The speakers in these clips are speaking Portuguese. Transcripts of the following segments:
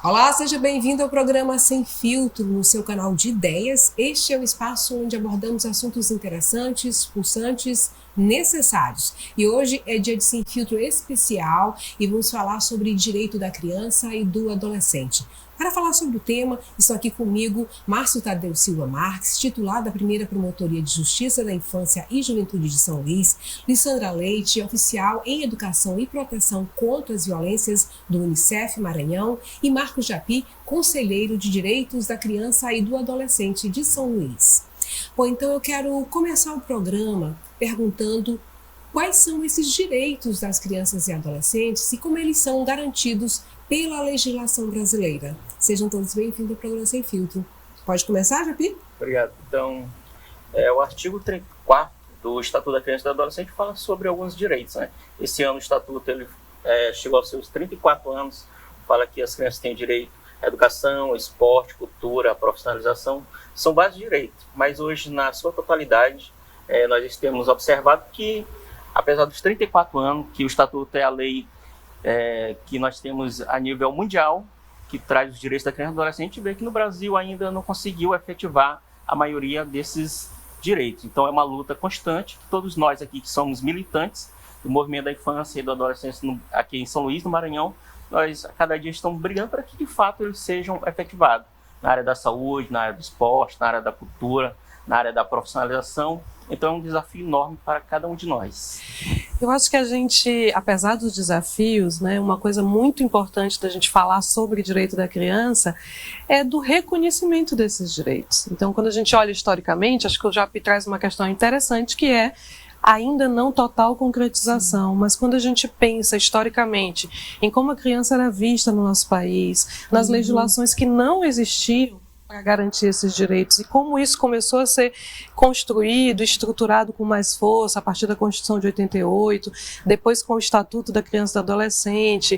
Olá, seja bem-vindo ao programa Sem Filtro, no seu canal de ideias. Este é o espaço onde abordamos assuntos interessantes, pulsantes, necessários. E hoje é dia de Sem Filtro especial e vamos falar sobre direito da criança e do adolescente. Para falar sobre o tema, estão aqui comigo Márcio Tadeu Silva Marques, titular da primeira Promotoria de Justiça da Infância e Juventude de São Luís, Lissandra Leite, oficial em Educação e Proteção contra as Violências do Unicef Maranhão, e Marcos Japi, conselheiro de Direitos da Criança e do Adolescente de São Luís. Bom, então eu quero começar o programa perguntando quais são esses direitos das crianças e adolescentes e como eles são garantidos pela legislação brasileira. Sejam todos bem-vindos ao programa Sem Filtro. Pode começar, Japi? Obrigado. Então, o artigo 34 do Estatuto da Criança e do Adolescente fala sobre alguns direitos, né? Esse ano o Estatuto chegou aos seus 34 anos, fala que as crianças têm direito à educação, ao esporte, cultura, à profissionalização, são vários direitos, mas hoje, na sua totalidade, nós temos observado que, apesar dos 34 anos, que o Estatuto é a lei que nós temos a nível mundial, que traz os direitos da criança e do adolescente, vê que no Brasil ainda não conseguiu efetivar a maioria desses direitos. Então é uma luta constante, que todos nós aqui que somos militantes do movimento da infância e da adolescência aqui em São Luís, no Maranhão, nós a cada dia estamos brigando para que de fato eles sejam efetivados na área da saúde, na área do esporte, na área da cultura, na área da profissionalização. Então é um desafio enorme para cada um de nós. Eu acho que a gente, apesar dos desafios, né, uma coisa muito importante da gente falar sobre direito da criança é do reconhecimento desses direitos. Então, quando a gente olha historicamente, acho que o Japi traz uma questão interessante, que é ainda não total concretização, mas quando a gente pensa historicamente em como a criança era vista no nosso país, nas legislações que não existiam para garantir esses direitos, e como isso começou a ser construído, estruturado com mais força a partir da Constituição de 88, depois com o Estatuto da Criança e do Adolescente,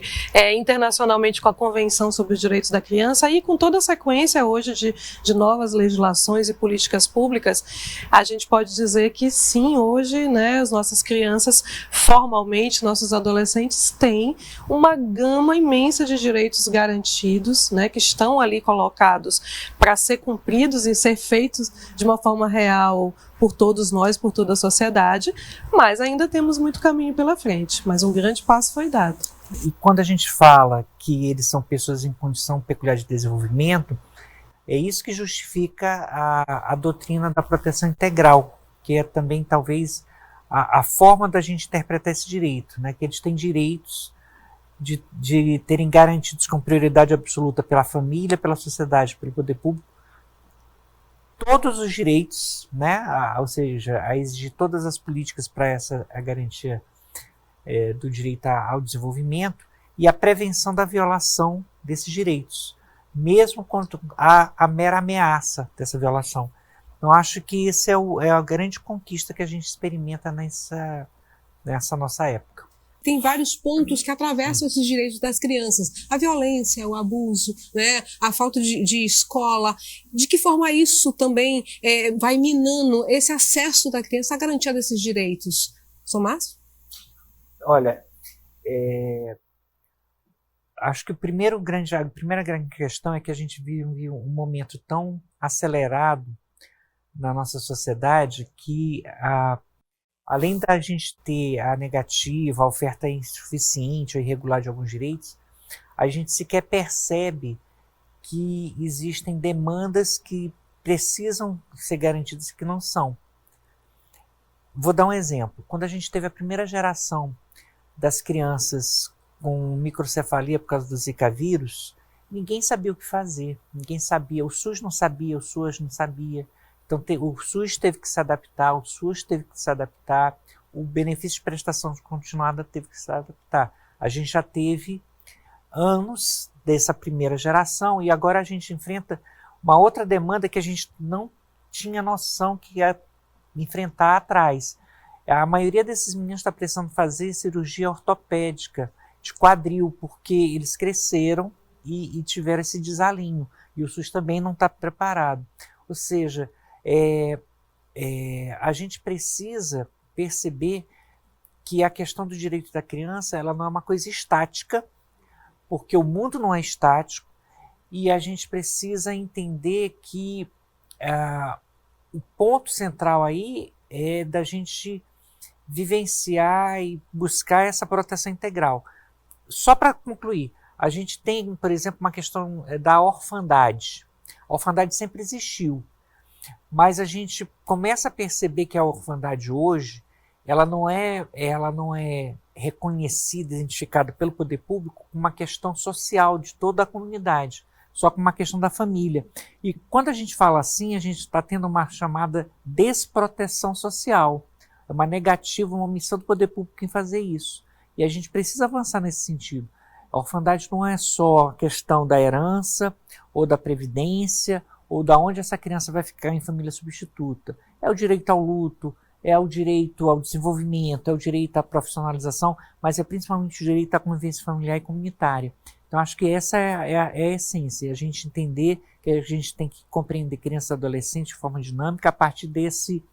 internacionalmente com a Convenção sobre os Direitos da Criança, e com toda a sequência hoje de novas legislações e políticas públicas, a gente pode dizer que sim, hoje, né, as nossas crianças, formalmente, nossos adolescentes têm uma gama imensa de direitos garantidos, né, que estão ali colocados para ser cumpridos e ser feitos de uma forma real por todos nós, por toda a sociedade, mas ainda temos muito caminho pela frente, mas um grande passo foi dado. E quando a gente fala que eles são pessoas em condição peculiar de desenvolvimento, é isso que justifica a doutrina da proteção integral, que é também talvez a forma da gente interpretar esse direito, né? Que eles têm direitos de terem garantidos com prioridade absoluta pela família, pela sociedade, pelo poder público, todos os direitos, né? Ou seja, a exigir todas as políticas para a garantia do direito ao desenvolvimento e a prevenção da violação desses direitos, mesmo quando há a mera ameaça dessa violação. Então, acho que essa é a grande conquista que a gente experimenta nessa nossa época. Tem vários pontos que atravessam esses direitos das crianças. A violência, o abuso, né? A falta de escola. De que forma isso também vai minando esse acesso da criança à garantia desses direitos? Sr. Márcio? Olha, acho que a primeira grande questão é que a gente vive um momento tão acelerado na nossa sociedade que além da gente ter a negativa, a oferta insuficiente ou irregular de alguns direitos, a gente sequer percebe que existem demandas que precisam ser garantidas e que não são. Vou dar um exemplo. Quando a gente teve a primeira geração das crianças com microcefalia por causa do Zika vírus, ninguém sabia o que fazer, ninguém sabia, o SUS não sabia, o SUAS não sabia. Então, o SUS teve que se adaptar, o SUS teve que se adaptar, o benefício de prestação continuada teve que se adaptar. A gente já teve anos dessa primeira geração e agora a gente enfrenta uma outra demanda que a gente não tinha noção que ia enfrentar atrás. A maioria desses meninos está precisando fazer cirurgia ortopédica de quadril, porque eles cresceram e tiveram esse desalinho. E o SUS também não está preparado. Ou seja, a gente precisa perceber que a questão do direito da criança ela não é uma coisa estática, porque o mundo não é estático, e a gente precisa entender que o ponto central aí é da gente vivenciar e buscar essa proteção integral. Só para concluir, a gente tem, por exemplo, uma questão da orfandade. A orfandade sempre existiu, mas a gente começa a perceber que a orfandade hoje ela não é reconhecida, identificada pelo poder público como uma questão social de toda a comunidade, só como uma questão da família. E quando a gente fala assim, a gente está tendo uma chamada desproteção social, uma negativa, uma omissão do poder público em fazer isso. E a gente precisa avançar nesse sentido. A orfandade não é só a questão da herança, ou da previdência, ou da onde essa criança vai ficar em família substituta. É o direito ao luto, é o direito ao desenvolvimento, é o direito à profissionalização, mas é principalmente o direito à convivência familiar e comunitária. Então, acho que essa é a essência, a gente entender que a gente tem que compreender crianças e adolescentes de forma dinâmica a partir desse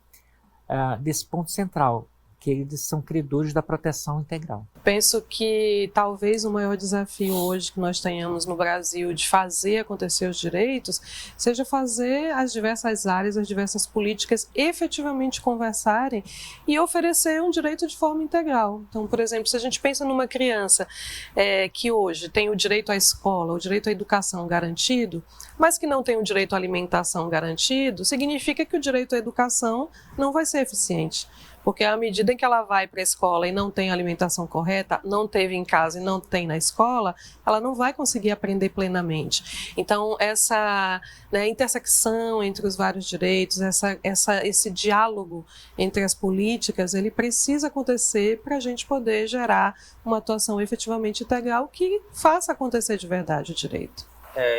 ponto central, que eles são credores da proteção integral. Penso que talvez o maior desafio hoje que nós tenhamos no Brasil de fazer acontecer os direitos seja fazer as diversas áreas, as diversas políticas efetivamente conversarem e oferecer um direito de forma integral. Então, por exemplo, se a gente pensa numa criança que hoje tem o direito à escola, o direito à educação garantido, mas que não tem o direito à alimentação garantido, significa que o direito à educação não vai ser eficiente. Porque à medida em que ela vai para a escola e não tem a alimentação correta, não teve em casa e não tem na escola, ela não vai conseguir aprender plenamente. Então, essa intersecção entre os vários direitos, esse diálogo entre as políticas, ele precisa acontecer para a gente poder gerar uma atuação efetivamente integral que faça acontecer de verdade o direito.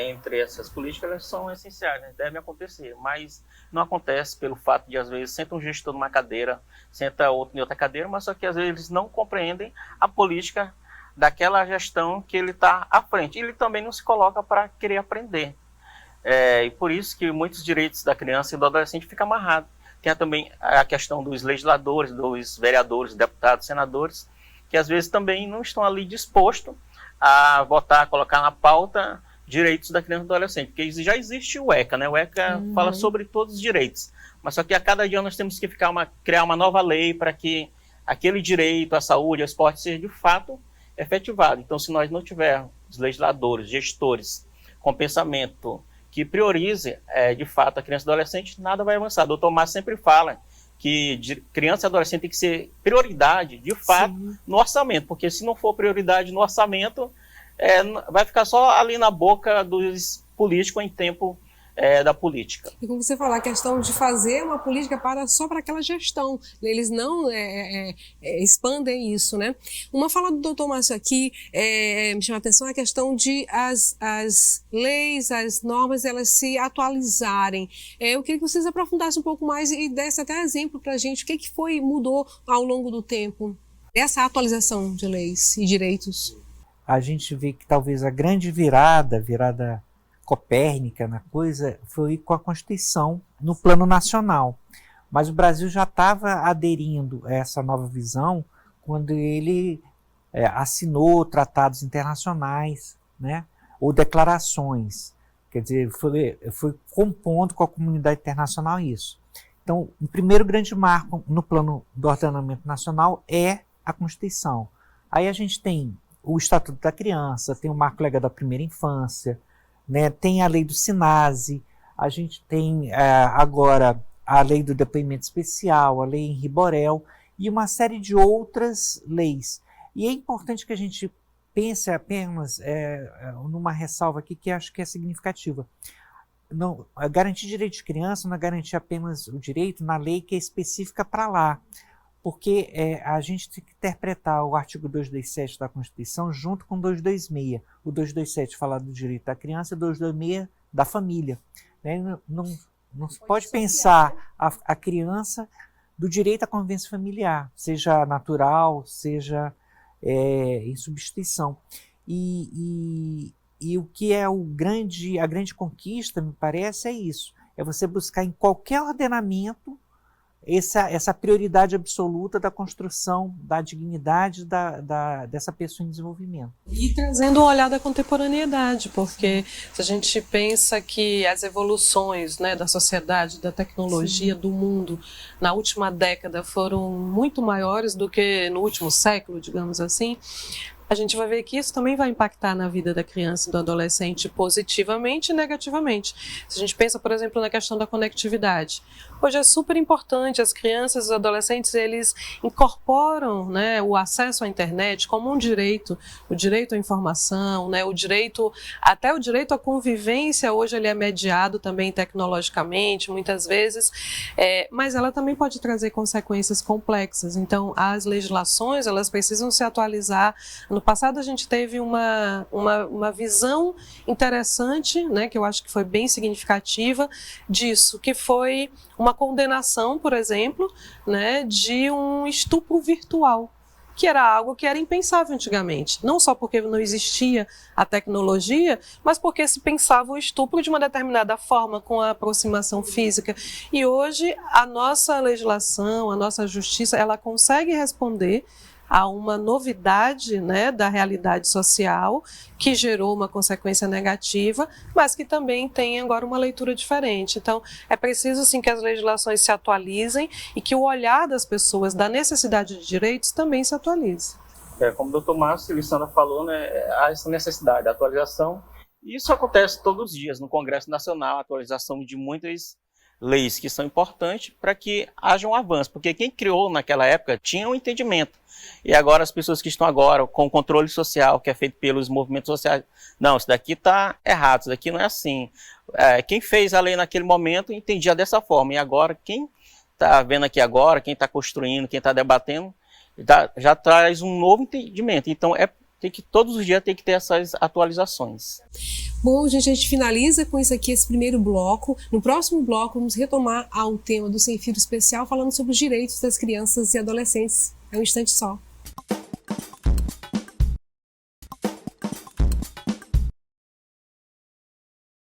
Entre essas políticas, elas são essenciais, né? Devem acontecer, mas não acontece pelo fato de, às vezes, senta um gestor numa cadeira, senta outro em outra cadeira, mas só que, às vezes, eles não compreendem a política daquela gestão que ele está à frente. Ele também não se coloca para querer aprender. E por isso que muitos direitos da criança e do adolescente ficam amarrados. Tem também a questão dos legisladores, dos vereadores, deputados, senadores, que, às vezes, também não estão ali dispostos a votar, colocar na pauta direitos da criança e do adolescente, porque já existe o ECA, né? O ECA fala sobre todos os direitos, mas só que a cada dia nós temos que criar uma nova lei para que aquele direito à saúde, ao esporte seja de fato efetivado. Então, se nós não tivermos legisladores, gestores com pensamento que priorize de fato a criança e o adolescente, nada vai avançar. O Dr. Márcio sempre fala que criança e adolescente tem que ser prioridade de fato no orçamento, porque se não for prioridade no orçamento, vai ficar só ali na boca dos políticos em tempo da política. E como você falou, a questão de fazer uma política só para aquela gestão, eles não expandem isso, né? Uma fala do Dr. Márcio aqui me chama a atenção a questão de as leis, as normas, elas se atualizarem. Eu queria que vocês aprofundassem um pouco mais e dessem até exemplo para a gente, o que mudou ao longo do tempo, essa atualização de leis e direitos. A gente vê que talvez a grande virada copérnica na coisa, foi com a Constituição no plano nacional. Mas o Brasil já estava aderindo a essa nova visão quando ele assinou tratados internacionais, né, ou declarações. Quer dizer, foi compondo com a comunidade internacional isso. Então, o primeiro grande marco no plano do ordenamento nacional é a Constituição. Aí a gente tem o Estatuto da Criança, tem o Marco Legal da Primeira Infância, né, tem a lei do SINASE, a gente tem agora a lei do depoimento especial, a lei Henri Borel e uma série de outras leis. E é importante que a gente pense apenas numa ressalva aqui que acho que é significativa. Não, garantir direito de criança não é garantir apenas o direito na lei que é específica para lá, porque a gente tem que interpretar o artigo 227 da Constituição junto com o 226. O 227 fala do direito da criança e o 226 da família. Né? Não se pode pensar a criança do direito à convivência familiar, seja natural, seja em substituição. E o que é a grande conquista, me parece, é isso. É você buscar em qualquer ordenamento essa prioridade absoluta da construção da dignidade dessa pessoa em desenvolvimento. E trazendo um olhar da contemporaneidade, porque se a gente pensa que as evoluções, né, da sociedade, da tecnologia, do mundo, na última década foram muito maiores do que no último século, digamos assim, a gente vai ver que isso também vai impactar na vida da criança e do adolescente positivamente e negativamente. Se a gente pensa, por exemplo, na questão da conectividade, hoje é super importante, as crianças e os adolescentes, eles incorporam, né, o acesso à internet como um direito, o direito à informação, né, até o direito à convivência, hoje ele é mediado também tecnologicamente, muitas vezes, mas ela também pode trazer consequências complexas. Então, as legislações, elas precisam se atualizar. No passado a gente teve uma visão interessante, né, que eu acho que foi bem significativa disso, que foi uma condenação, por exemplo, né, de um estupro virtual, que era algo que era impensável antigamente. Não só porque não existia a tecnologia, mas porque se pensava o estupro de uma determinada forma, com a aproximação física. E hoje a nossa legislação, a nossa justiça, ela consegue responder a uma novidade, né, da realidade social que gerou uma consequência negativa, mas que também tem agora uma leitura diferente. Então, é preciso sim que as legislações se atualizem e que o olhar das pessoas da necessidade de direitos também se atualize. Como o doutor Márcio e Lissandra falou, né, há essa necessidade da atualização. E isso acontece todos os dias no Congresso Nacional, a atualização de muitas leis que são importantes para que haja um avanço, porque quem criou naquela época tinha um entendimento. E agora as pessoas que estão agora com o controle social, que é feito pelos movimentos sociais, não, isso daqui está errado, isso daqui não é assim. Quem fez a lei naquele momento entendia dessa forma, e agora quem está vendo aqui agora, quem está construindo, quem está debatendo, já traz um novo entendimento. Então todos os dias tem que ter essas atualizações. Bom, gente, a gente finaliza com isso aqui, esse primeiro bloco. No próximo bloco, vamos retomar ao tema do Sem Filtro Especial, falando sobre os direitos das crianças e adolescentes. É um instante só.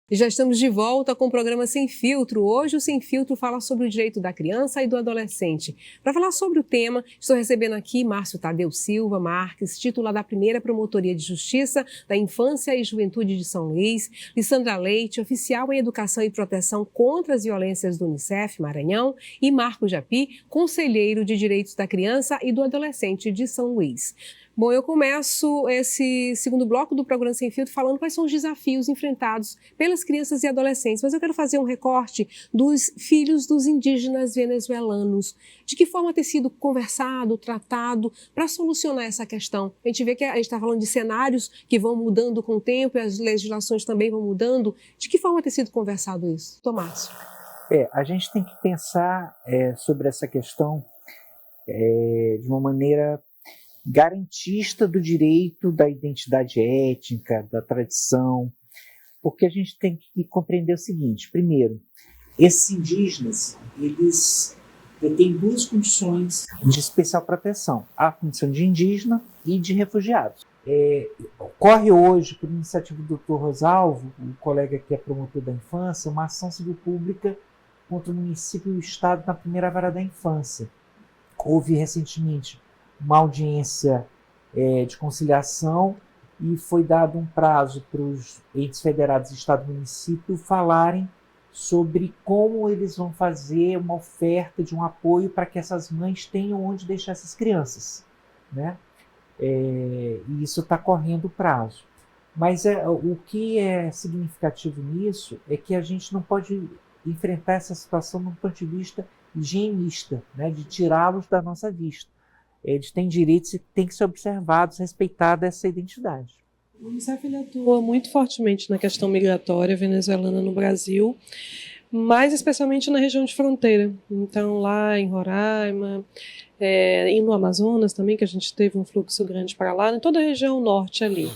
E já estamos de volta com o programa Sem Filtro. Hoje o Sem Filtro fala sobre o direito da criança e do adolescente. Para falar sobre o tema, estou recebendo aqui Márcio Tadeu Silva Marques, titular da primeira Promotoria de Justiça da Infância e Juventude de São Luís, Lissandra Leite, oficial em Educação e Proteção contra as Violências do Unicef Maranhão, e Marco Japi, conselheiro de Direitos da Criança e do Adolescente de São Luís. Bom, eu começo esse segundo bloco do programa Sem Filtro falando quais são os desafios enfrentados pelas crianças e adolescentes, mas eu quero fazer um recorte dos filhos dos indígenas venezuelanos. De que forma ter sido conversado, tratado, para solucionar essa questão? A gente vê que a gente está falando de cenários que vão mudando com o tempo e as legislações também vão mudando. De que forma ter sido conversado isso? Tomás. A gente tem que pensar sobre essa questão de uma maneira garantista do direito da identidade étnica, da tradição, porque a gente tem que compreender o seguinte: primeiro, esses indígenas, eles têm duas condições de especial proteção, a condição de indígena e de refugiados. Ocorre hoje, por iniciativa do Dr. Rosalvo, um colega que é promotor da infância, uma ação civil pública contra o município e o Estado na primeira vara da infância. Houve recentemente uma audiência de conciliação e foi dado um prazo para os entes federados, Estado e município, falarem sobre como eles vão fazer uma oferta de um apoio para que essas mães tenham onde deixar essas crianças, né? E isso está correndo o prazo. Mas o que é significativo nisso é que a gente não pode enfrentar essa situação de um ponto de vista higienista, né? De tirá-los da nossa vista. Eles têm direitos e têm que ser observados, respeitada essa identidade. O Unicef atua muito fortemente na questão migratória venezuelana no Brasil, mais especialmente na região de fronteira. Então, lá em Roraima, e no Amazonas também, que a gente teve um fluxo grande para lá, em toda a região norte ali.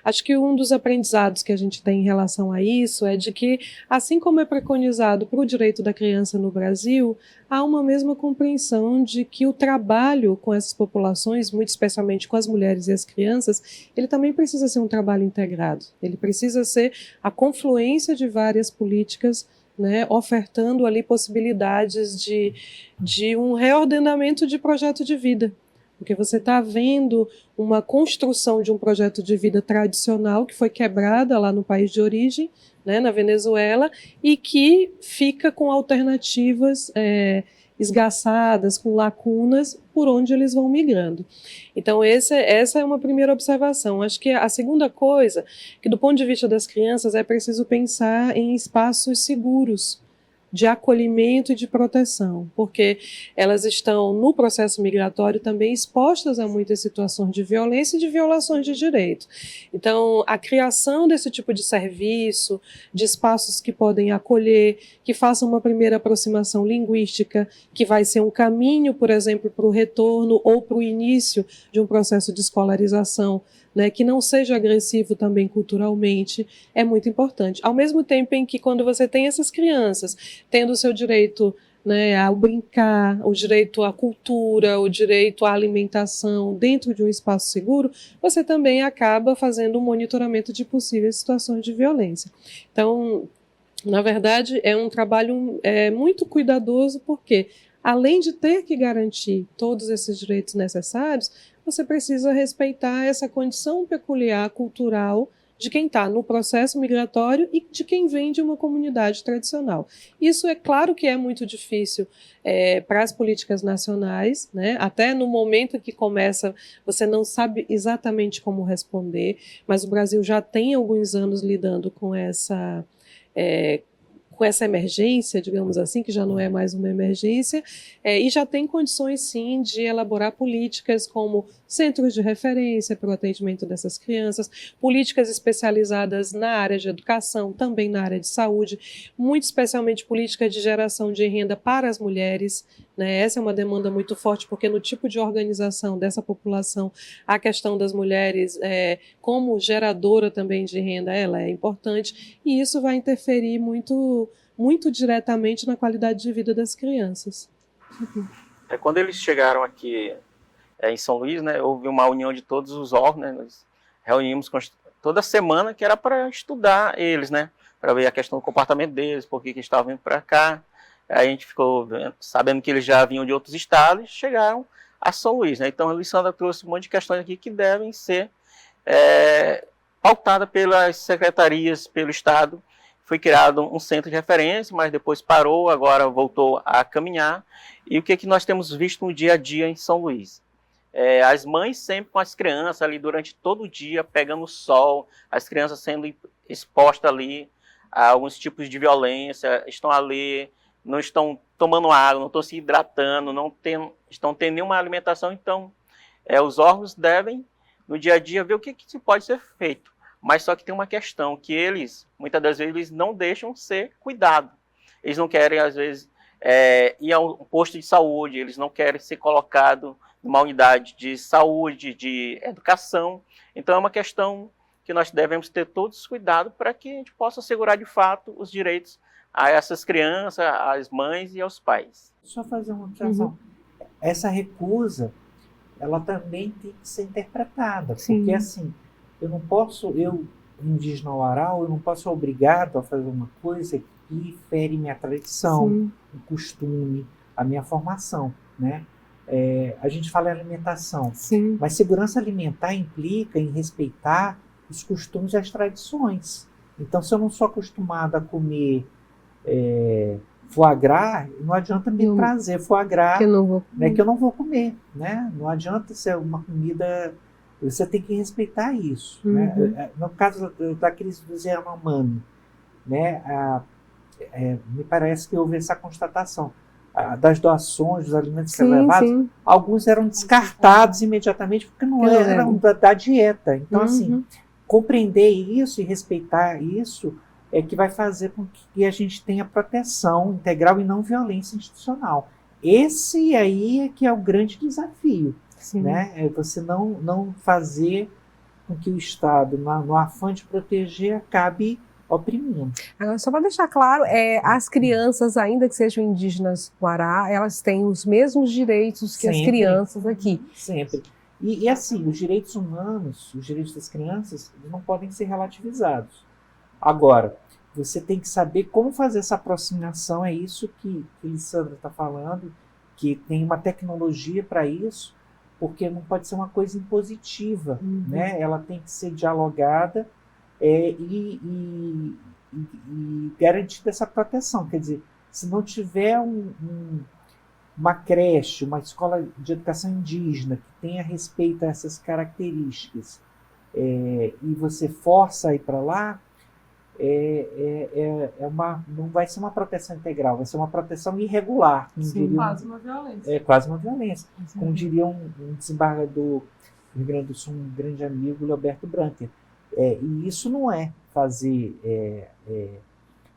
Acho que um dos aprendizados que a gente tem em relação a isso é de que, assim como é preconizado para o direito da criança no Brasil, há uma mesma compreensão de que o trabalho com essas populações, muito especialmente com as mulheres e as crianças, ele também precisa ser um trabalho integrado. Ele precisa ser a confluência de várias políticas, né, ofertando ali possibilidades de um reordenamento de projeto de vida. Porque você está vendo uma construção de um projeto de vida tradicional que foi quebrada lá no país de origem, né, na Venezuela, e que fica com alternativas esgaçadas, com lacunas, por onde eles vão migrando. Então, essa é uma primeira observação. Acho que a segunda coisa, que do ponto de vista das crianças, é preciso pensar em espaços seguros, de acolhimento e de proteção, porque elas estão no processo migratório também expostas a muitas situações de violência e de violações de direito. Então, a criação desse tipo de serviço, de espaços que podem acolher, que façam uma primeira aproximação linguística, que vai ser um caminho, por exemplo, para o retorno ou para o início de um processo de escolarização, né, que não seja agressivo também culturalmente, é muito importante. Ao mesmo tempo em que, quando você tem essas crianças tendo o seu direito, né, ao brincar, o direito à cultura, o direito à alimentação dentro de um espaço seguro, você também acaba fazendo um monitoramento de possíveis situações de violência. Então, na verdade, é um trabalho muito cuidadoso, porque, além de ter que garantir todos esses direitos necessários, você precisa respeitar essa condição peculiar cultural de quem está no processo migratório e de quem vem de uma comunidade tradicional. Isso é claro que é muito difícil para as políticas nacionais, né? Até no momento que começa, você não sabe exatamente como responder, mas o Brasil já tem alguns anos lidando com essa emergência, digamos assim, que já não é mais uma emergência, e já tem condições, sim, de elaborar políticas como centros de referência para o atendimento dessas crianças, políticas especializadas na área de educação, também na área de saúde, muito especialmente política de geração de renda para as mulheres, né? Essa é uma demanda muito forte, porque no tipo de organização dessa população, a questão das mulheres como geradora também de renda, ela é importante, e isso vai interferir muito diretamente na qualidade de vida das crianças. Quando eles chegaram aqui em São Luís, né, houve uma união de todos os órgãos, né, nós reunimos toda semana, que era para estudar eles, né, para ver a questão do comportamento deles, por que estavam vindo para cá. Aí a gente ficou sabendo que eles já vinham de outros estados e chegaram a São Luís, né. Então a Lissandra trouxe um monte de questões aqui que devem ser pautadas pelas secretarias, pelo Estado. Foi criado um centro de referência, mas depois parou, agora voltou a caminhar. E o que nós temos visto no dia a dia em São Luís? As mães sempre com as crianças ali durante todo o dia, pegando sol, as crianças sendo expostas ali a alguns tipos de violência, estão ali, não estão tomando água, não estão se hidratando, não estão tendo nenhuma alimentação. Então, os órgãos devem, no dia a dia, ver o que pode ser feito. Mas só que tem uma questão, que eles, muitas das vezes, eles não deixam ser cuidados. Eles não querem, às vezes, ir a um posto de saúde, eles não querem ser colocados numa unidade de saúde, de educação. Então é uma questão que nós devemos ter todos os cuidados para que a gente possa assegurar, de fato, os direitos a essas crianças, às mães e aos pais. Só fazer uma observação. Essa recusa, ela também tem que ser interpretada, porque assim, indígena Warau, eu não posso ser obrigado a fazer uma coisa que fere minha tradição, o costume, a minha formação, né? A gente fala em alimentação, mas segurança alimentar implica em respeitar os costumes e as tradições. Então, se eu não sou acostumado a comer foie gras, não adianta me trazer foie gras que eu não vou comer, né? Não adianta ser uma comida. Você tem que respeitar isso. Né? No caso daqueles do Yanomami, né? Me parece que houve essa constatação. Das doações, dos alimentos levados, alguns eram descartados imediatamente porque não eram da dieta. Então, assim, compreender isso e respeitar isso é que vai fazer com que a gente tenha proteção integral e não violência institucional. Esse aí é que é o grande desafio. Né? É você não fazer com que o Estado, no afã de proteger, acabe oprimindo. Agora, só para deixar claro, as crianças, ainda que sejam indígenas Guará, elas têm os mesmos direitos que as crianças aqui. Sempre. E assim, os direitos humanos, os direitos das crianças, eles não podem ser relativizados. Agora, você tem que saber como fazer essa aproximação, é isso que Lissandra está falando, que tem uma tecnologia para isso, porque não pode ser uma coisa impositiva, né? Ela tem que ser dialogada e garantida essa proteção. Quer dizer, se não tiver uma creche, uma escola de educação indígena que tenha respeito a essas características, e você força a ir para lá, não vai ser uma proteção integral, vai ser uma proteção irregular. Quase uma violência. É quase uma violência. Como diria um desembargador do Rio Grande do Sul, um grande amigo, Leoberto Branker. E isso não é fazer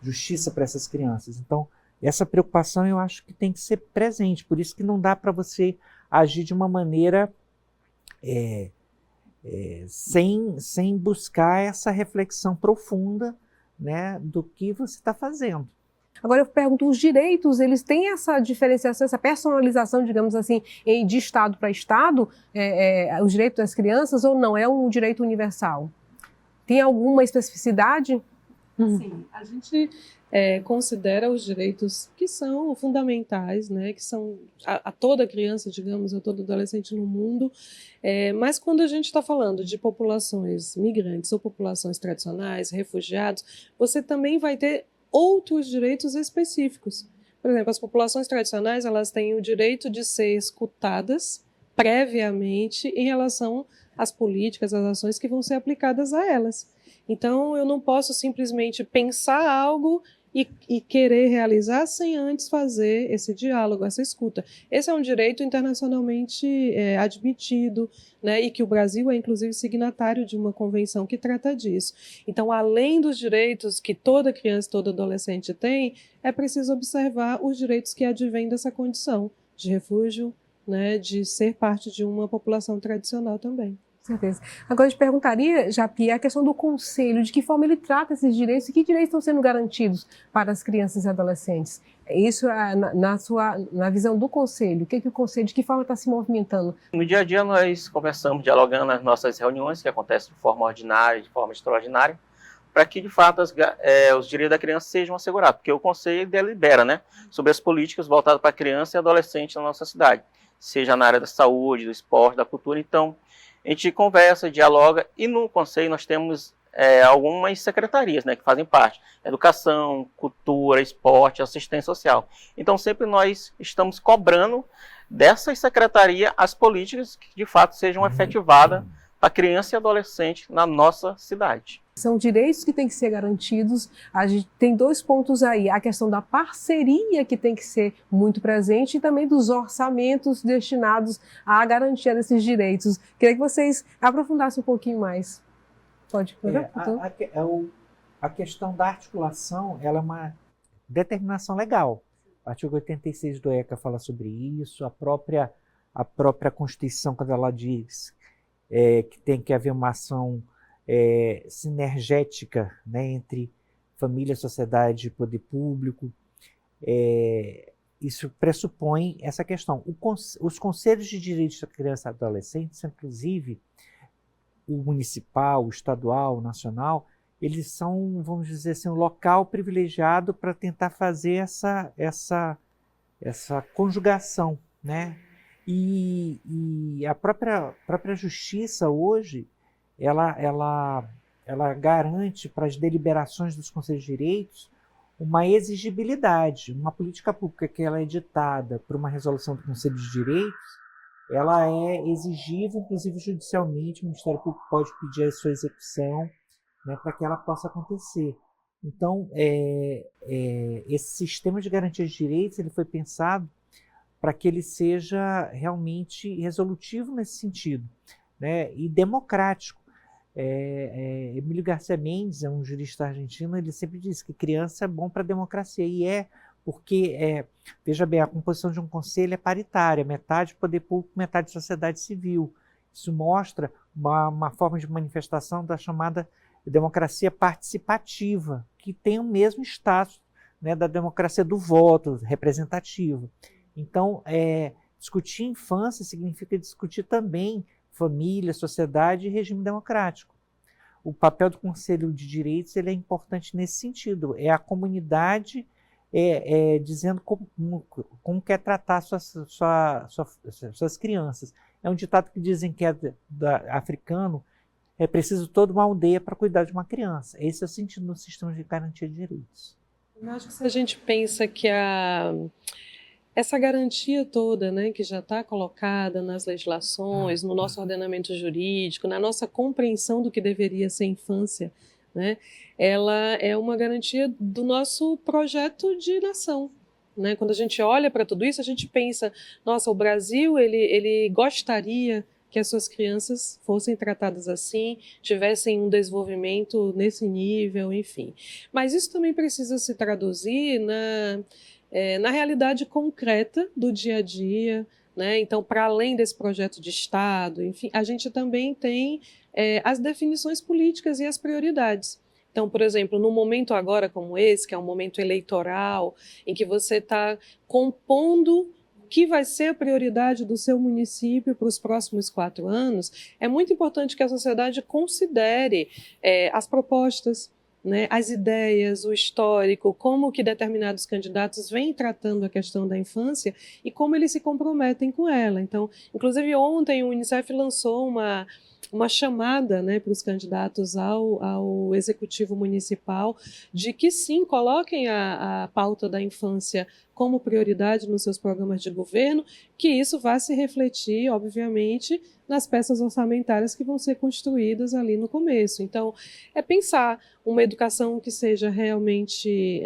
justiça para essas crianças. Então, essa preocupação eu acho que tem que ser presente. Por isso que não dá para você agir de uma maneira sem buscar essa reflexão profunda, né, do que você está fazendo. Agora eu pergunto, os direitos, eles têm essa diferenciação, essa personalização, digamos assim, de estado para estado, os direitos das crianças, ou não? É um direito universal? Tem alguma especificidade? Sim, a gente considera os direitos que são fundamentais, né, que são a toda criança, digamos, a todo adolescente no mundo, mas quando a gente está falando de populações migrantes ou populações tradicionais, refugiados, você também vai ter outros direitos específicos. Por exemplo, as populações tradicionais, elas têm o direito de ser escutadas previamente em relação às políticas, às ações que vão ser aplicadas a elas. Então, eu não posso simplesmente pensar algo e querer realizar sem antes fazer esse diálogo, essa escuta. Esse é um direito internacionalmente admitido, né, e que o Brasil é, inclusive, signatário de uma convenção que trata disso. Então, além dos direitos que toda criança, todo adolescente tem, é preciso observar os direitos que advêm dessa condição de refúgio, né, de ser parte de uma população tradicional também. Com certeza. Agora eu te perguntaria, Japi, a questão do conselho, de que forma ele trata esses direitos e que direitos estão sendo garantidos para as crianças e adolescentes? Isso na visão do conselho, o conselho, de que forma está se movimentando? No dia a dia nós conversamos, dialogando nas nossas reuniões, que acontecem de forma ordinária, de forma extraordinária, para que de fato os direitos da criança sejam assegurados, porque o conselho delibera, né, sobre as políticas voltadas para a criança e adolescente na nossa cidade, seja na área da saúde, do esporte, da cultura. Então, a gente conversa, dialoga, e no conselho nós temos algumas secretarias, né, que fazem parte: educação, cultura, esporte, assistência social. Então sempre nós estamos cobrando dessas secretarias as políticas que de fato sejam efetivadas para criança e adolescente na nossa cidade. São direitos que têm que ser garantidos. A gente tem dois pontos aí: a questão da parceria, que tem que ser muito presente, e também dos orçamentos destinados à garantia desses direitos. Queria que vocês aprofundassem um pouquinho mais. Pode. A questão da articulação, ela é uma determinação legal. O artigo 86 do ECA fala sobre isso. A própria Constituição, quando ela diz que tem que haver uma ação sinergética, né, entre família, sociedade e poder público, isso pressupõe essa questão. Os conselhos de direitos da criança e adolescente, inclusive o municipal, o estadual, o nacional, eles são, vamos dizer assim, um local privilegiado para tentar fazer essa conjugação, né? E a própria justiça hoje, ela garante para as deliberações dos conselhos de direitos uma exigibilidade. Uma política pública que ela é ditada por uma resolução do Conselho de Direitos, ela é exigível, inclusive judicialmente. O Ministério Público pode pedir a sua execução, né, para que ela possa acontecer. Então, esse sistema de garantia de direitos, ele foi pensado para que ele seja realmente resolutivo nesse sentido, né, e democrático. Emílio Garcia Mendes é um jurista argentino, ele sempre diz que criança é bom para a democracia, e porque, veja bem, a composição de um conselho é paritária, metade poder público, metade sociedade civil. Isso mostra uma forma de manifestação da chamada democracia participativa, que tem o mesmo status, né, da democracia do voto, representativa. Então, discutir infância significa discutir também família, sociedade e regime democrático. o papel do Conselho de Direitos ele é importante nesse sentido. É a comunidade dizendo como quer tratar suas crianças. É um ditado que dizem que é africano, é preciso toda uma aldeia para cuidar de uma criança. Esse é o sentido do sistema de garantia de direitos. Eu acho que se a gente pensa que essa garantia toda, né, que já está colocada nas legislações, no nosso ordenamento jurídico, na nossa compreensão do que deveria ser infância, né, ela é uma garantia do nosso projeto de nação. Né? Quando a gente olha para tudo isso, a gente pensa, nossa, o Brasil ele gostaria que as suas crianças fossem tratadas assim, tivessem um desenvolvimento nesse nível, enfim. Mas isso também precisa se traduzir na realidade concreta do dia a dia, né? Então, para além desse projeto de Estado, enfim, a gente também tem as definições políticas e as prioridades. Então, por exemplo, num momento agora como esse, que é um momento eleitoral, em que você está compondo o que vai ser a prioridade do seu município para os próximos 4 anos, é muito importante que a sociedade considere as propostas, né, as ideias, o histórico, como que determinados candidatos vêm tratando a questão da infância e como eles se comprometem com ela. Então, inclusive ontem o Unicef lançou uma chamada, né, para os candidatos ao executivo municipal de que sim, coloquem a pauta da infância como prioridade nos seus programas de governo, que isso vai se refletir, obviamente, nas peças orçamentárias que vão ser construídas ali no começo. Então, é pensar uma educação que seja realmente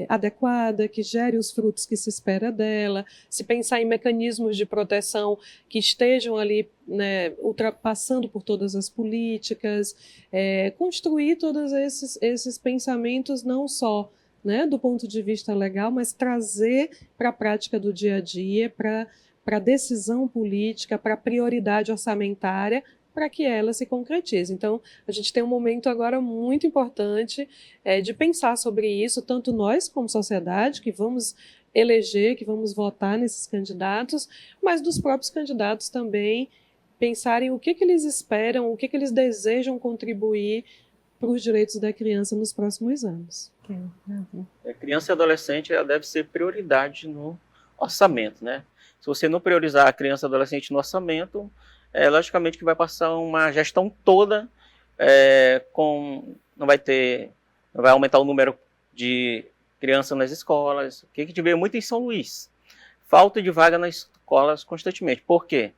adequada, que gere os frutos que se espera dela, se pensar em mecanismos de proteção que estejam ali, né, ultrapassando por todas as políticas, construir todos esses pensamentos não só, né, do ponto de vista legal, mas trazer para a prática do dia a dia, para a decisão política, para a prioridade orçamentária, para que ela se concretize. Então, a gente tem um momento agora muito importante de pensar sobre isso, tanto nós como sociedade, que vamos eleger, que vamos votar nesses candidatos, mas dos próprios candidatos também pensarem o que eles esperam, o que eles desejam contribuir para os direitos da criança nos próximos anos. Criança e adolescente ela deve ser prioridade no orçamento, né? Se você não priorizar a criança e adolescente no orçamento, logicamente que vai passar uma gestão toda não vai aumentar o número de crianças nas escolas. O que a gente vê muito em São Luís? Falta de vaga nas escolas constantemente. Por quê?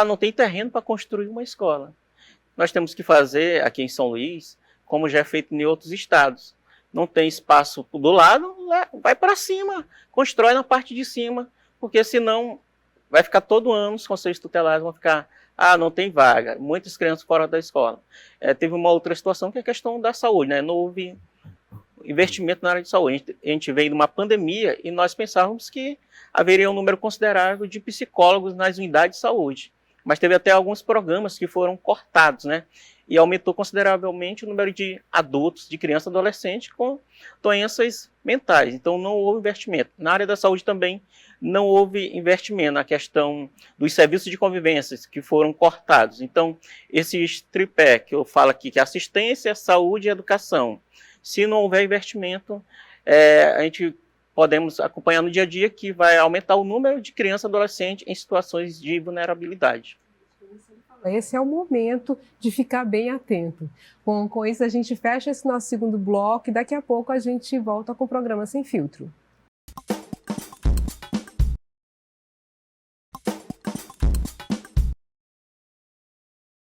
Não tem terreno para construir uma escola. Nós temos que fazer aqui em São Luís, como já é feito em outros estados. Não tem espaço do lado, vai para cima, constrói na parte de cima, porque senão vai ficar todo ano, os conselhos tutelares vão ficar, não tem vaga, muitas crianças fora da escola. Teve uma outra situação que é a questão da saúde, né? Não houve investimento na área de saúde. A gente veio de uma pandemia e nós pensávamos que haveria um número considerável de psicólogos nas unidades de saúde, mas teve até alguns programas que foram cortados, né? E aumentou consideravelmente o número de adultos, de crianças e adolescentes com doenças mentais. Então, não houve investimento. Na área da saúde também não houve investimento na questão dos serviços de convivência que foram cortados. Então, esses tripé que eu falo aqui, que é assistência, saúde e educação. Se não houver investimento, a gente podemos acompanhar no dia a dia que vai aumentar o número de crianças e adolescentes em situações de vulnerabilidade. Esse é o momento de ficar bem atento. Com isso, a gente fecha esse nosso segundo bloco e daqui a pouco a gente volta com o programa Sem Filtro.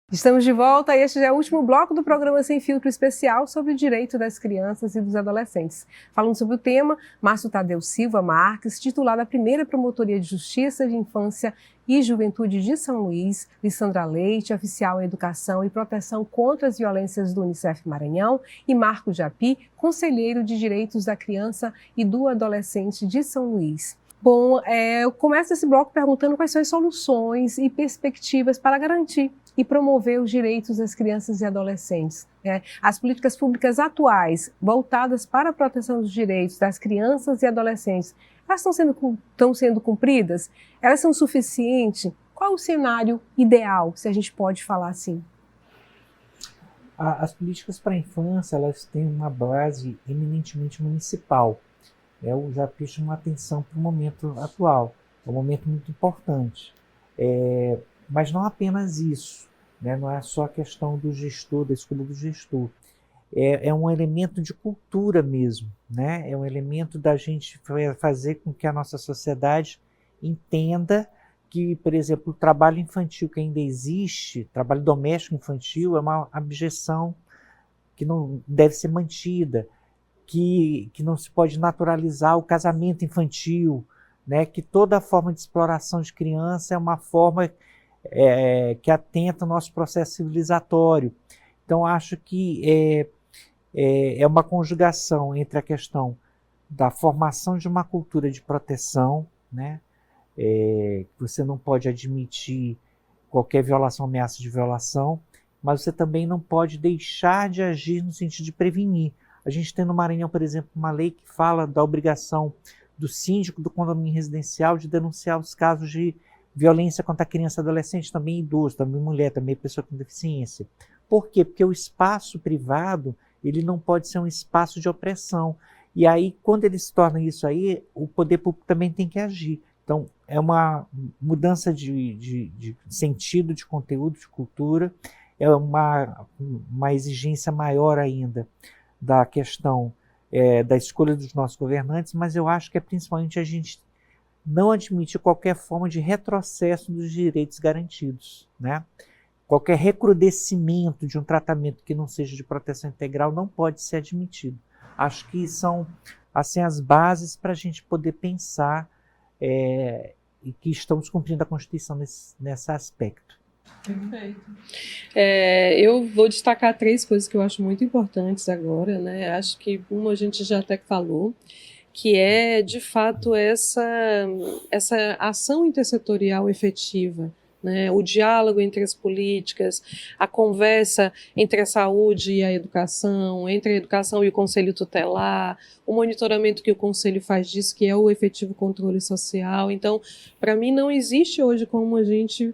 Estamos de volta e este já é o último bloco do programa Sem Filtro especial sobre o direito das crianças e dos adolescentes. Falando sobre o tema, Márcio Tadeu Silva Marques, titular da primeira Promotoria de Justiça de Infância e Juventude de São Luís, Lissandra Leite, oficial em Educação e Proteção contra as Violências do Unicef Maranhão, e Marco Japi, conselheiro de Direitos da Criança e do Adolescente de São Luís. Bom, eu começo esse bloco perguntando quais são as soluções e perspectivas para garantir e promover os direitos das crianças e adolescentes. As políticas públicas atuais, voltadas para a proteção dos direitos das crianças e adolescentes, elas estão sendo cumpridas? Elas são suficientes? Qual o cenário ideal, se a gente pode falar assim? As políticas para a infância, elas têm uma base eminentemente municipal. Eu já chamo uma atenção para o momento atual. É um momento muito importante. Mas não apenas isso, né? Não é só a questão do gestor, da escolha do gestor. É um elemento de cultura mesmo, né? É um elemento da gente fazer com que a nossa sociedade entenda que, por exemplo, o trabalho infantil que ainda existe, trabalho doméstico infantil, é uma abjeção que não deve ser mantida, que não se pode naturalizar o casamento infantil, né? Que toda forma de exploração de criança é uma forma que atenta ao nosso processo civilizatório. Então, acho que é uma conjugação entre a questão da formação de uma cultura de proteção, né? Você não pode admitir qualquer violação, ameaça de violação, mas você também não pode deixar de agir no sentido de prevenir. A gente tem no Maranhão, por exemplo, uma lei que fala da obrigação do síndico do condomínio residencial de denunciar os casos de violência contra criança e adolescente, também idoso, também mulher, também pessoa com deficiência. Por quê? Porque o espaço privado ele não pode ser um espaço de opressão. E aí, quando ele se torna isso aí, o poder público também tem que agir. Então, é uma mudança de sentido, de conteúdo, de cultura, é uma exigência maior ainda da questão da escolha dos nossos governantes, mas eu acho que é principalmente a gente não admitir qualquer forma de retrocesso dos direitos garantidos, né? Qualquer recrudescimento de um tratamento que não seja de proteção integral não pode ser admitido. Acho que são assim, as bases para a gente poder pensar e que estamos cumprindo a Constituição nesse aspecto. Perfeito. Eu vou destacar 3 coisas que eu acho muito importantes agora, né? Acho que uma a gente já até falou, que é, de fato, essa ação intersetorial efetiva, né? O diálogo entre as políticas, a conversa entre a saúde e a educação, entre a educação e o conselho tutelar, o monitoramento que o conselho faz disso, que é o efetivo controle social. Então, para mim, não existe hoje como a gente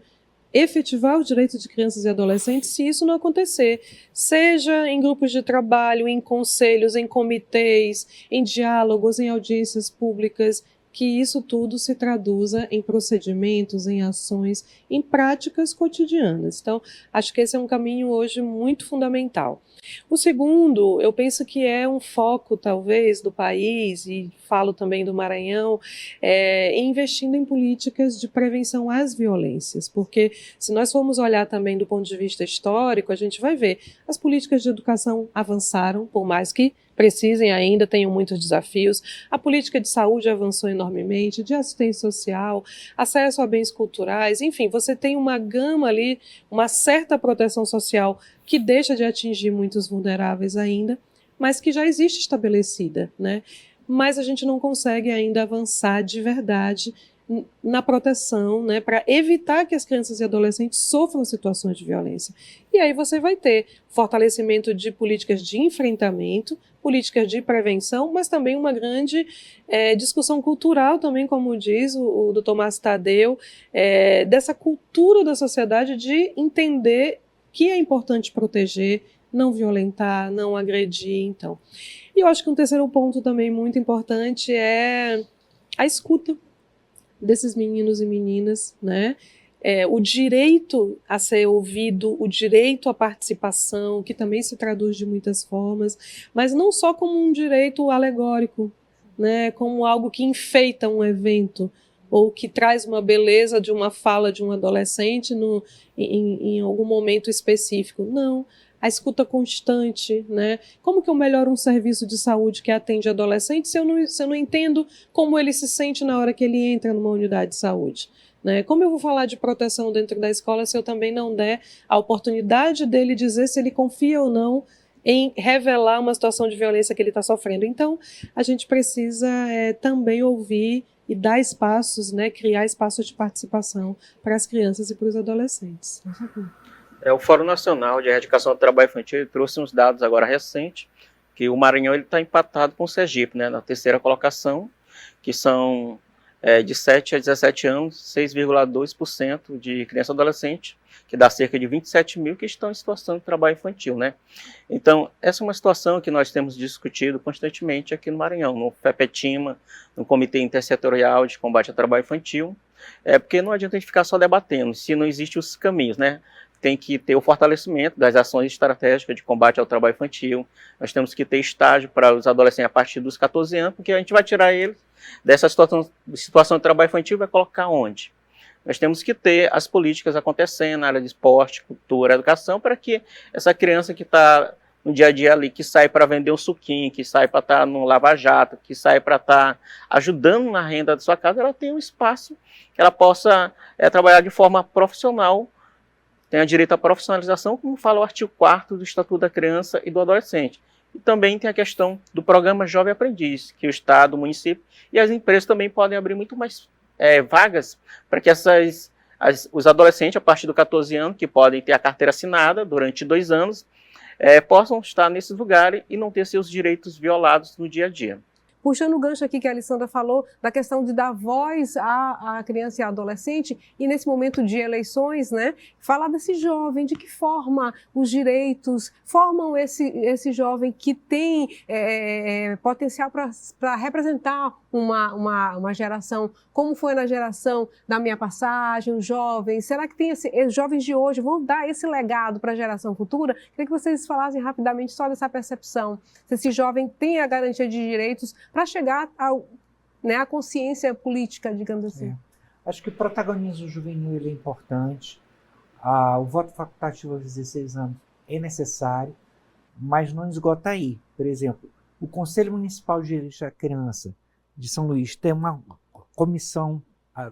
efetivar os direitos de crianças e adolescentes se isso não acontecer, seja em grupos de trabalho, em conselhos, em comitês, em diálogos, em audiências públicas, que isso tudo se traduza em procedimentos, em ações, em práticas cotidianas. Então, acho que esse é um caminho hoje muito fundamental. O segundo, eu penso que é um foco, talvez, do país, e falo também do Maranhão, investindo em políticas de prevenção às violências, porque se nós formos olhar também do ponto de vista histórico, a gente vai ver, as políticas de educação avançaram, por mais que precisem ainda, tenham muitos desafios, a política de saúde avançou enormemente, de assistência social, acesso a bens culturais, enfim, você tem uma gama ali, uma certa proteção social que deixa de atingir muitos vulneráveis ainda, mas que já existe estabelecida, né? Mas a gente não consegue ainda avançar de verdade na proteção, né, para evitar que as crianças e adolescentes sofram situações de violência. E aí você vai ter fortalecimento de políticas de enfrentamento, políticas de prevenção, mas também uma grande discussão cultural também, como diz o Dr. Márcio Tadeu, dessa cultura da sociedade de entender que é importante proteger, não violentar, não agredir, então. E eu acho que um terceiro ponto também muito importante é a escuta desses meninos e meninas, né? O direito a ser ouvido, o direito à participação, que também se traduz de muitas formas, mas não só como um direito alegórico, né? Como algo que enfeita um evento, ou que traz uma beleza de uma fala de um adolescente em algum momento específico. Não. A escuta constante, né? Como que eu melhoro um serviço de saúde que atende adolescentes se eu não entendo como ele se sente na hora que ele entra numa unidade de saúde? Né? Como eu vou falar de proteção dentro da escola se eu também não der a oportunidade dele dizer se ele confia ou não em revelar uma situação de violência que ele está sofrendo? Então, a gente precisa também ouvir e dar espaços, né? Criar espaços de participação para as crianças e para os adolescentes. O Fórum Nacional de Erradicação do Trabalho Infantil trouxe uns dados agora recentes, que o Maranhão está empatado com o Sergipe, né, na terceira colocação, que são de 7 a 17 anos, 6,2% de criança e adolescente, que dá cerca de 27 mil que estão em situação de trabalho infantil, né? Então, essa é uma situação que nós temos discutido constantemente aqui no Maranhão, no FEPETIMA, no Comitê Intersetorial de Combate ao Trabalho Infantil, porque não adianta a gente ficar só debatendo, se não existem os caminhos, né? Tem que ter o fortalecimento das ações estratégicas de combate ao trabalho infantil, nós temos que ter estágio para os adolescentes a partir dos 14 anos, porque a gente vai tirar eles dessa situação de trabalho infantil e vai colocar onde? Nós temos que ter as políticas acontecendo na área de esporte, cultura, educação, para que essa criança que está no dia a dia ali, que sai para vender um suquinho, que sai para estar no lava-jato, que sai para estar ajudando na renda da sua casa, ela tenha um espaço que ela possa trabalhar de forma profissional, tenha direito à profissionalização, como fala o artigo 4º do Estatuto da Criança e do Adolescente. E também tem a questão do programa Jovem Aprendiz, que o Estado, o município e as empresas também podem abrir muito mais vagas para que os adolescentes, a partir dos 14 anos, que podem ter a carteira assinada durante 2 anos, possam estar nesses lugares e não ter seus direitos violados no dia a dia. Puxando o gancho aqui que a Alessandra falou, da questão de dar voz à criança e ao adolescente, e nesse momento de eleições, né, falar desse jovem, de que forma os direitos formam esse jovem que tem potencial para representar uma geração, como foi na geração da minha passagem, os jovens, será que tem os jovens de hoje vão dar esse legado para a geração futura? Queria que vocês falassem rapidamente só dessa percepção, se esse jovem tem a garantia de direitos para chegar à consciência política, digamos assim. Acho que o protagonismo juvenil ele é importante, o voto facultativo aos 16 anos é necessário, mas não esgota aí. Por exemplo, o Conselho Municipal de Direitos da Criança de São Luís tem uma comissão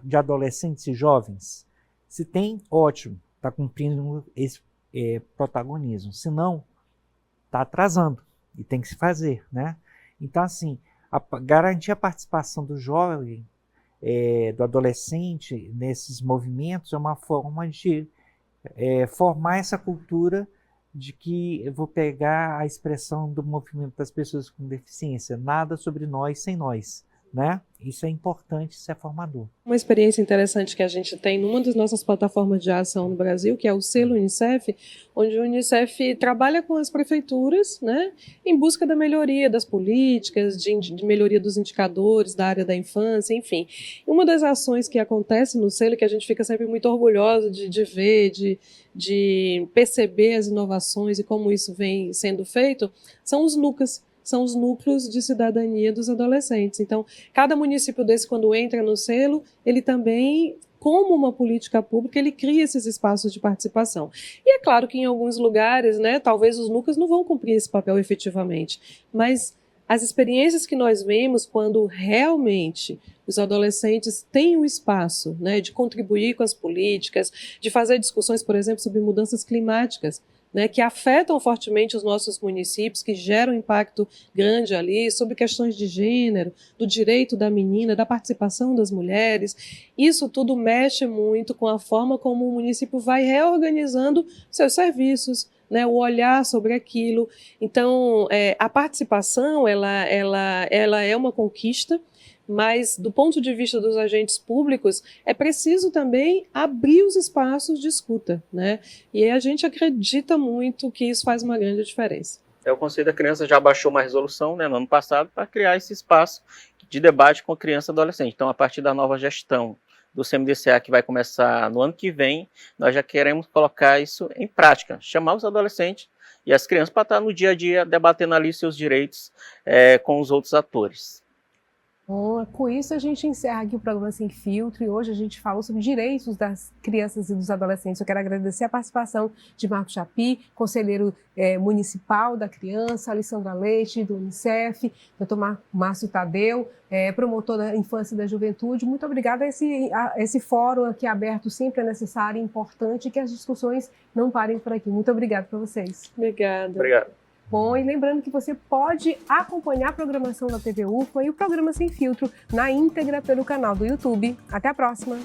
de adolescentes e jovens. Se tem, ótimo, está cumprindo esse protagonismo. Se não, está atrasando e tem que se fazer, né? Então, assim, garantir a participação do jovem, do adolescente nesses movimentos é uma forma de formar essa cultura de que eu vou pegar a expressão do movimento das pessoas com deficiência, nada sobre nós sem nós, né? Isso é importante, isso é formador. Uma experiência interessante que a gente tem numa das nossas plataformas de ação no Brasil, que é o selo Unicef, onde o Unicef trabalha com as prefeituras, né, em busca da melhoria das políticas, de melhoria dos indicadores da área da infância, enfim. Uma das ações que acontece no selo, que a gente fica sempre muito orgulhosa de ver, de perceber as inovações e como isso vem sendo feito, são os NUCAs, são os núcleos de cidadania dos adolescentes. Então, cada município desse, quando entra no selo, ele também, como uma política pública, ele cria esses espaços de participação. E é claro que em alguns lugares, né, talvez os núcleos não vão cumprir esse papel efetivamente, mas as experiências que nós vemos quando realmente os adolescentes têm um espaço, né, de contribuir com as políticas, de fazer discussões, por exemplo, sobre mudanças climáticas, né, que afetam fortemente os nossos municípios, que geram impacto grande ali, sobre questões de gênero, do direito da menina, da participação das mulheres. Isso tudo mexe muito com a forma como o município vai reorganizando seus serviços, né, o olhar sobre aquilo. Então, a participação ela é uma conquista, mas do ponto de vista dos agentes públicos, é preciso também abrir os espaços de escuta, né? E a gente acredita muito que isso faz uma grande diferença. O Conselho da Criança já baixou uma resolução, né, no ano passado para criar esse espaço de debate com criança e adolescente. Então, a partir da nova gestão do CMDCA, que vai começar no ano que vem, nós já queremos colocar isso em prática, chamar os adolescentes e as crianças para estar no dia a dia debatendo ali seus direitos com os outros atores. Bom, com isso a gente encerra aqui o programa Sem Filtro e hoje a gente falou sobre direitos das crianças e dos adolescentes. Eu quero agradecer a participação de Marco Chapi, conselheiro municipal da criança, Alessandra Leite, do Unicef, Dr. Márcio Tadeu, promotor da infância e da juventude. Muito obrigada a esse fórum aqui aberto, sempre é necessário e importante que as discussões não parem por aqui. Muito obrigada para vocês. Obrigada. Obrigado. Bom, e lembrando que você pode acompanhar a programação da TV UFMA e o programa Sem Filtro na íntegra pelo canal do YouTube. Até a próxima!